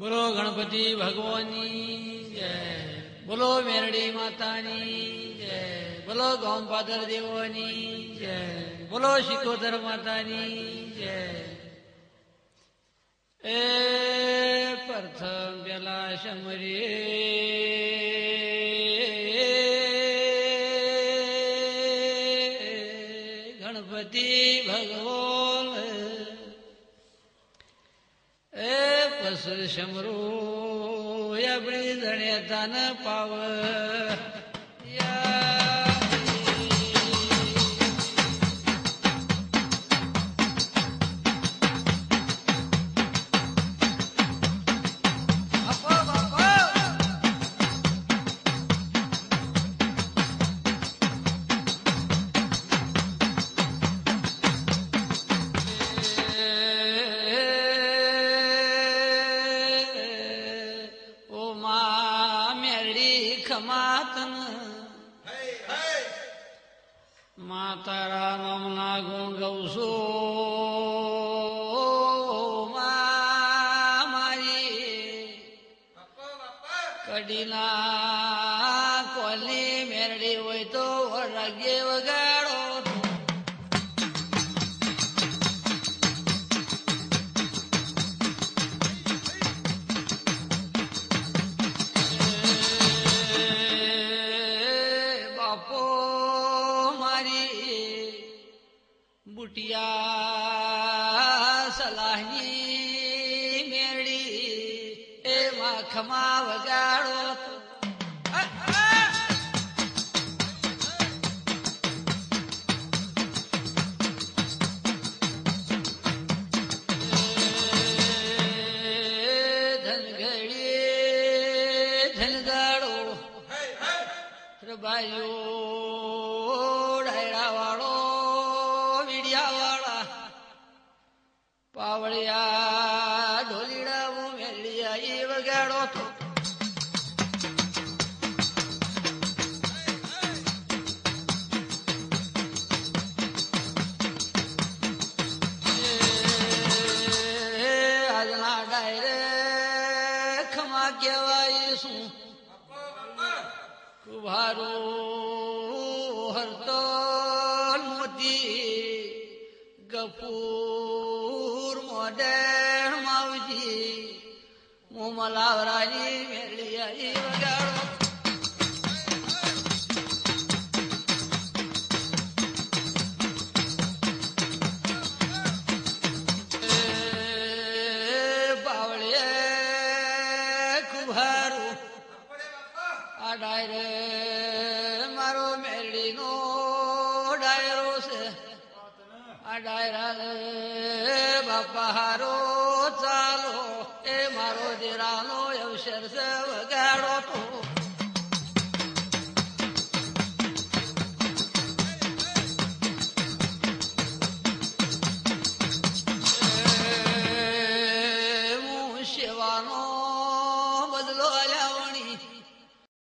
બોલો ગણપતિ ભગવાનની જય, બોલો મેરડી માતાની જય, બોલો ગોમપાદર દેવોની જય, બોલો શિકોતર માતાની જય. એ પ્રથમ પેલા સમરી ગણપતિ ભગવાન એ પસ સમરો આપણી ધણ્યતા ન પાવ તારા નામના ગુણ ગૌસો મારી કડીના કોલી મેરડી હોય તો વરગે વગાડો બુટિયા સલાહની મેરડી એ માખમાં વગાડો ધનગડી ધનગાડો ભાઈઓ પાવળિયા ઢોલીડા મેલિયા એ વગાડો તો આજના ડાયરે ખમા કહેવાય શું કુભારો હરતલ મોતી ગફૂર મોડેણ માવજી મોમલાવરાની મેલિયા વગાડો બાવળે કુભારું આ ડાયરે મારો મેરડીનો ડાયરો છે આ ડાયરા બાપા હારો ચાલો એ મારો દીરાનો અવસર છે વગાડો તો